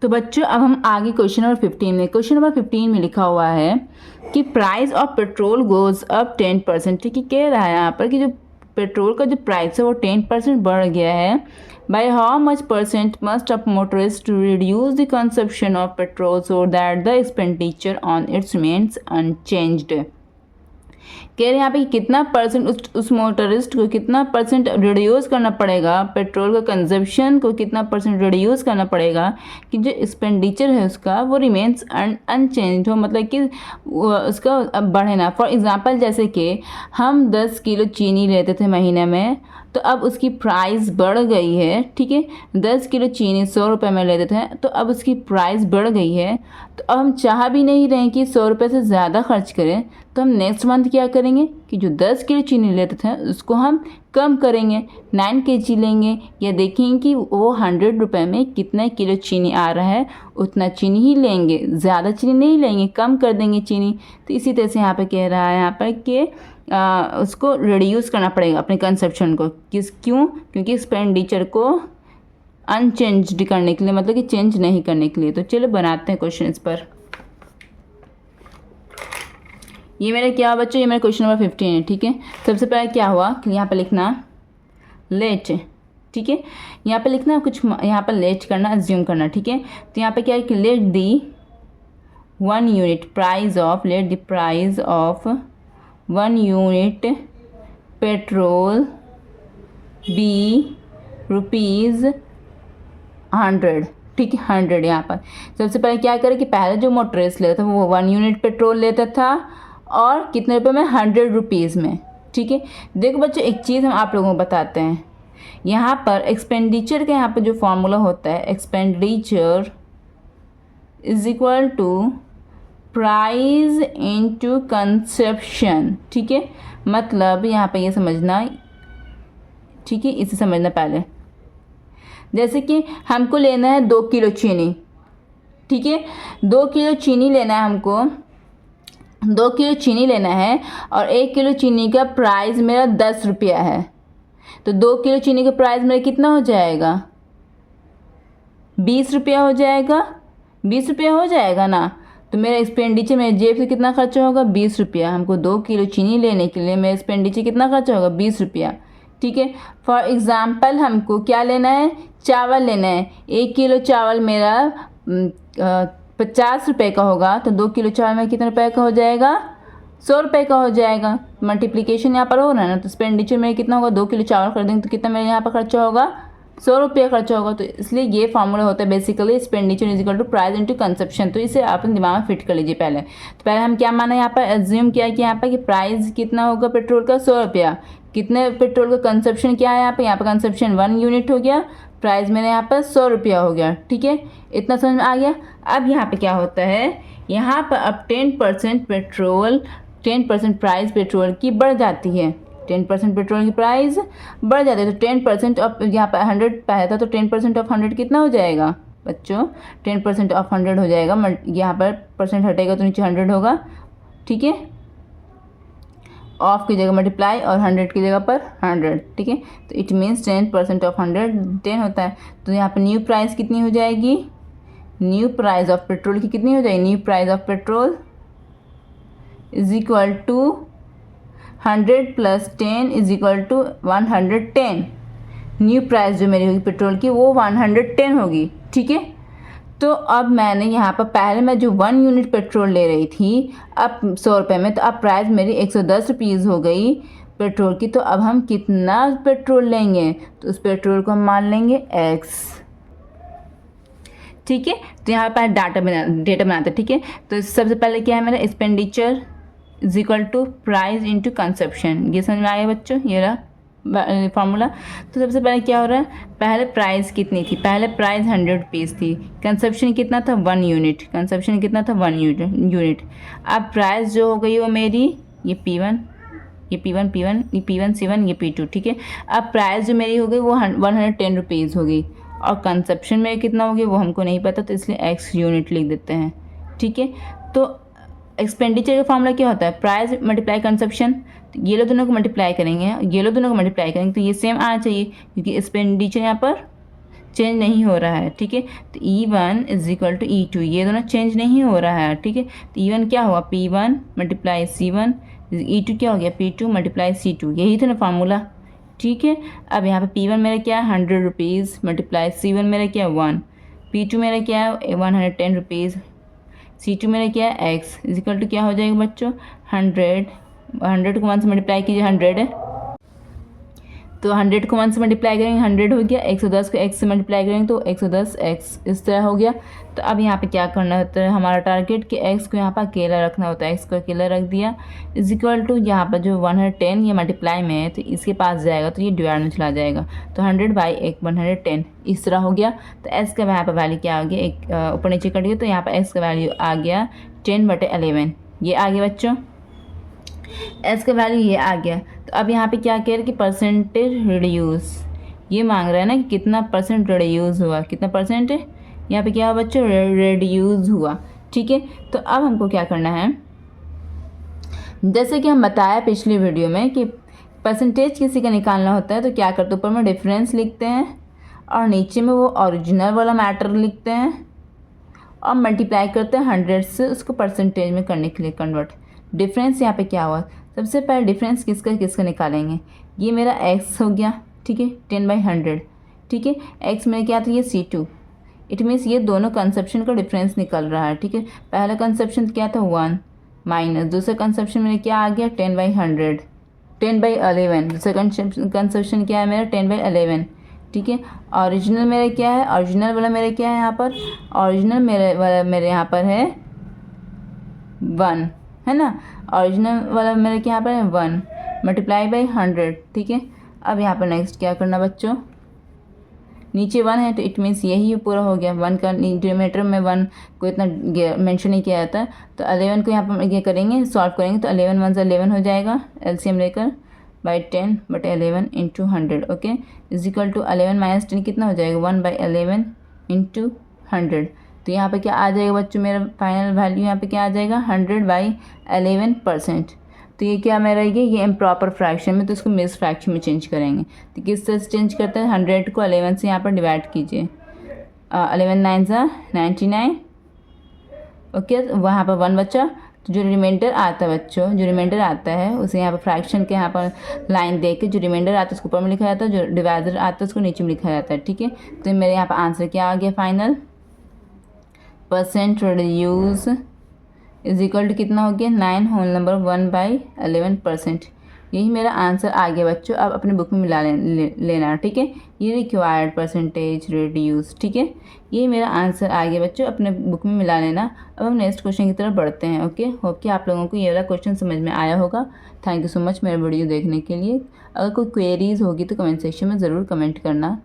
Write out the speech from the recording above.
तो बच्चों अब हम आगे क्वेश्चन नंबर 15 में, क्वेश्चन नंबर 15 में लिखा हुआ है कि price of petrol goes up 10%। ठीक है, कह रहा है यहाँ पर कि जो पेट्रोल का जो प्राइस है वो 10% बढ़ गया है। By how much percent must a motorist to reduce the consumption of petrol so that the expenditure on its remains unchanged. कह रहे हैं यहाँ पे कितना परसेंट उस मोटरिस्ट को कितना परसेंट रिड्यूस करना पड़ेगा, पेट्रोल का कंजप्शन को कितना परसेंट रिड्यूस करना पड़ेगा कि जो एक्सपेंडिचर है उसका वो रिमेन्स अनचेंज हो, मतलब कि उसका अब बढ़े ना। फॉर एग्जांपल जैसे कि हम 10 किलो चीनी लेते थे महीने में, तो अब उसकी प्राइस बढ़ गई है। ठीक है, 10 किलो चीनी 100 रुपये में लेते थे, तो अब उसकी प्राइस बढ़ गई है। तो अब हम चाह भी नहीं रहे कि 100 रुपये से ज़्यादा खर्च करें, तो हम नेक्स्ट मंथ क्या करेंगे कि जो 10 किलो चीनी लेते थे उसको हम कम करेंगे, 9 kg लेंगे, या देखेंगे कि वो 100 रुपये में कितना किलो चीनी आ रहा है उतना चीनी ही लेंगे, ज़्यादा चीनी नहीं लेंगे, कम कर देंगे चीनी। तो इसी तरह से यहाँ पे कह रहा है यहाँ पर कि उसको रिड्यूस करना पड़ेगा अपने कंजप्शन को। क्योंकि एक्सपेंडिचर को अनचेंज्ड करने के लिए, मतलब कि चेंज नहीं करने के लिए। तो चलो बनाते हैं क्वेश्चन इस पर। ये मेरा क्या हुआ बच्चों, ये मेरा क्वेश्चन नंबर 15 है। ठीक है, सबसे पहले क्या हुआ कि यहाँ पे लिखना लेट। ठीक है, यहाँ पे लिखना कुछ, यहाँ पर लेट करना, अज्यूम करना। ठीक है, तो यहाँ पे क्या है कि let the 1 unit price of, let the price of 1 unit petrol be ₹100। ठीक है, 100। यहाँ पर सबसे पहले क्या करें कि पहले जो मोटरिस्ट लेता था वो 1 यूनिट पेट्रोल लेता था, और कितने रुपए में, 100 रुपीज़ में। ठीक है, देखो बच्चों एक चीज़ हम आप लोगों को बताते हैं। यहाँ पर एक्सपेंडिचर का यहाँ पर जो फॉर्मूला होता है, expenditure is equal to price into consumption. ठीक है, मतलब यहाँ पे ये समझना, ठीक है, इसे समझना पहले। जैसे कि हमको लेना है 2 किलो चीनी। ठीक है, 2 किलो चीनी लेना है हमको, 2 किलो चीनी लेना है, और 1 किलो चीनी का प्राइस मेरा 10 रुपया है। तो 2 किलो चीनी का प्राइस मेरा कितना हो जाएगा, 20 रुपया हो जाएगा। 20 रुपया हो जाएगा ना। तो मेरा एक्सपेंडिचर, मेरे जेब से कितना खर्चा होगा, 20 रुपया। हमको 2 किलो चीनी लेने के लिए मेरा एक्सपेंडिचर कितना खर्चा होगा, 20 रुपया। ठीक है, फॉर एग्ज़ाम्पल हमको क्या लेना है, चावल लेना है। 1 किलो चावल मेरा 50 रुपये का होगा, तो 2 किलो चावल में कितने रुपए का हो जाएगा, 100 रुपये का हो जाएगा। मल्टीप्लिकेशन यहाँ पर हो रहा है ना, तो एक्सपेंडिचर में कितना होगा, 2 किलो चावल खरीदेंगे तो कितना मेरे यहाँ पर खर्चा होगा, 100 रुपये खर्चा होगा। तो इसलिए ये फार्मूला होता है basically expenditure is equal to price into consumption. तो इसे आप दिमाग में फिट कर लीजिए पहले। तो पहले हम क्या माना यहाँ पर, एज्यूम किया कि यहाँ पर कि प्राइस कितना होगा पेट्रोल का, 100 रुपया। कितने पेट्रोल का कंजप्शन क्या है यहाँ पे कंजप्शन 1 यूनिट हो गया, प्राइस मेरे यहाँ पर 100 रुपया हो गया। ठीक है, इतना समझ में आ गया। अब यहाँ पे क्या होता है, यहाँ पर अब 10% पेट्रोल, 10% प्राइस पेट्रोल की बढ़ जाती है। 10% पेट्रोल की प्राइस बढ़ जाती है, तो 10% ऑफ, यहाँ पर 100 पाया था, तो 10% ऑफ 100 कितना हो जाएगा बच्चों, 10% ऑफ 100 हो जाएगा। यहाँ पर परसेंट हटेगा तो नीचे 100 होगा। ठीक है, ऑफ की जगह मल्टीप्लाई और 100 की जगह पर 100। ठीक है, तो इट मीन्स 10% ऑफ 100 10 होता है। तो यहाँ पर न्यू प्राइस कितनी हो जाएगी, न्यू प्राइस ऑफ पेट्रोल की कितनी हो जाएगी, new price of petrol is equal to 100 plus 10 is equal to 110। New price जो मेरी होगी पेट्रोल की वो 110 होगी। ठीक है, तो अब मैंने यहाँ पर पहले मैं जो 1 यूनिट पेट्रोल ले रही थी अब 100 रुपये में, तो अब प्राइस मेरी 110 रुपीज़ हो गई पेट्रोल की। तो अब हम कितना पेट्रोल लेंगे, तो उस पेट्रोल को हम मान लेंगे x। ठीक है, तो यहाँ पर डेटा बनाते। ठीक है, तो सबसे पहले क्या है मेरा, expenditure is equal to price into consumption. ये समझ में आया बच्चों, ये रहा फार्मूला। तो सबसे पहले क्या हो रहा है, पहले प्राइस कितनी थी, पहले प्राइस 100 रुपीज़ थी, कंजप्शन कितना था 1 यूनिट, कंजप्शन कितना था 1 यूनिट। अब प्राइस जो हो गई वो मेरी ये P1, ये P1, ये P1C1, ये P2। ठीक है, अब प्राइस जो मेरी हो गई वो 110 रुपीज़ होगी, और कंजप्शन में कितना होगी वो हमको नहीं पता, तो इसलिए x यूनिट लिख देते हैं। ठीक है, तो एक्सपेंडिचर का फॉर्मूला क्या होता है, प्राइस मल्टीप्लाई कंजप्शन। ये लोग दोनों को मल्टीप्लाई करेंगे, ये लोग दोनों को मल्टीप्लाई करेंगे, तो ये सेम आना चाहिए, क्योंकि एक्सपेंडिचर यहाँ पर चेंज नहीं हो रहा है, ठीक है। तो E1 is equal to E2, ये दोनों चेंज नहीं हो रहा है, ठीक है। तो E1 क्या हुआ P1 मल्टीप्लाई C1, E2 क्या हो गया P2 मल्टीप्लाई C2, यही था ना फार्मूला, ठीक है। अब यहाँ पे P1 मेरा क्या है 100 रुपीज़ मल्टीप्लाई C1 मेरा क्या है 1, P2 मेरा क्या है 110 रुपीज़, C2 मेरा क्या है X इज इक्वल टू क्या हो जाएगा बच्चों 100 को 1 से मल्टीप्लाई कीजिए 100 है, तो 100 को 1 से मल्टीप्लाई करेंगे 100 हो गया, 110 को x से मल्टीप्लाई करेंगे तो 110x इस तरह हो गया। तो अब यहाँ पे क्या करना होता है हमारा टारगेट कि x को यहाँ पर अकेला रखना होता है, x को अकेला रख दिया इज इक्वल टू यहाँ पर जो 110 ये मल्टीप्लाई में है तो इसके पास जाएगा तो ये डिवाइड में चला जाएगा, तो 100/110 इस तरह हो गया। तो x का यहाँ पर वैल्यू क्या आ गया, एक ऊपर नीचे कट गया तो यहाँ पर x का वैल्यू आ गया 10/11, ये आ गया बच्चों, एस का वैल्यू ये आ गया। तो अब यहाँ पे क्या कह रहा है कि परसेंटेज रिड्यूस, ये मांग रहा है ना कि कितना परसेंट रिड्यूस हुआ, कितना परसेंट है यहाँ पे क्या हुआ बच्चों रिड्यूस हुआ, ठीक है। तो अब हमको क्या करना है, जैसे कि हम बताया पिछली वीडियो में कि परसेंटेज किसी का निकालना होता है तो क्या करते हैं ऊपर में डिफरेंस लिखते हैं और नीचे में वो ओरिजिनल वाला मैटर लिखते हैं और मल्टीप्लाई करते हैं 100 से उसको परसेंटेज में करने के लिए कन्वर्ट। डिफरेंस यहाँ पे क्या हुआ, सबसे पहले डिफरेंस किसका किसका निकालेंगे, ये मेरा x हो गया, ठीक है 10/100, ठीक है। x में क्या था ये C2, इट मीन्स ये दोनों कंसेप्शन का डिफरेंस निकल रहा है, ठीक है। पहला कंसेप्शन क्या था 1 माइनस दूसरा कंसेप्शन मेरा क्या आ गया 10/100 10/11, दूसरा कंसेप्शन क्या है मेरा 10/11, ठीक है। ओरिजिनल मेरा क्या है, ओरिजिनल वाला मेरा क्या है यहाँ पर, ओरिजिनल मेरे यहाँ पर है 1 है ना, ओरिजिनल वाला मेरे यहाँ पर है 1 मल्टीप्लाई बाई 100, ठीक है। अब यहाँ पर नेक्स्ट क्या करना बच्चों, नीचे 1 है तो इट मीन्स यही पूरा हो गया, 1 का डिनोमिनेटर में 1 को इतना मेंशन नहीं किया जाता, तो 11 को यहाँ पर ये करेंगे सॉल्व करेंगे तो 11 1 से 11 हो जाएगा, एलसीएम लेकर by 10/11 into 100, okay is equal to 11 minus 10 कितना हो जाएगा 1/11 इंटू 100। तो यहाँ पे क्या आ जाएगा बच्चों मेरा फाइनल वैल्यू यहाँ पे क्या आ जाएगा 100/11%। तो ये क्या मेरा ये इम्प्रॉपर फ्रैक्शन में, तो इसको मिस फ्रैक्शन में चेंज करेंगे। तो किस तरह से चेंज करते हैं, 100 को 11 से यहाँ पर डिवाइड कीजिए, 11 9 99, ओके वहाँ पर 1 बचा, तो जो रिमाइंडर आता है बच्चों, जो रिमाइंडर आता है उसे यहाँ पर फ्रैक्शन के यहाँ पर लाइन दे के जो रिमाइंडर आता है उसको ऊपर में लिखा जाता है, जो डिवाइडर आता है उसको नीचे में लिखा जाता है, ठीक है। तो मेरे यहाँ पर आंसर क्या आ गया final, percent reduce is equal to कितना हो गया 9 होल नंबर 1/11%, यही मेरा आंसर आ गया बच्चों। अब अपने बुक में मिला लेना, ठीक है, ये रिक्वायर्ड परसेंटेज रिड्यूस, ठीक है, ये मेरा आंसर आ गया बच्चों, अपने बुक में मिला लेना। अब हम नेक्स्ट क्वेश्चन की तरफ बढ़ते हैं, ओके। होप कि आप लोगों को ये वाला क्वेश्चन समझ में आया होगा। थैंक यू सो मच मेरा वीडियो देखने के लिए। अगर कोई क्वेरीज होगी तो कमेंट सेक्शन में ज़रूर कमेंट करना।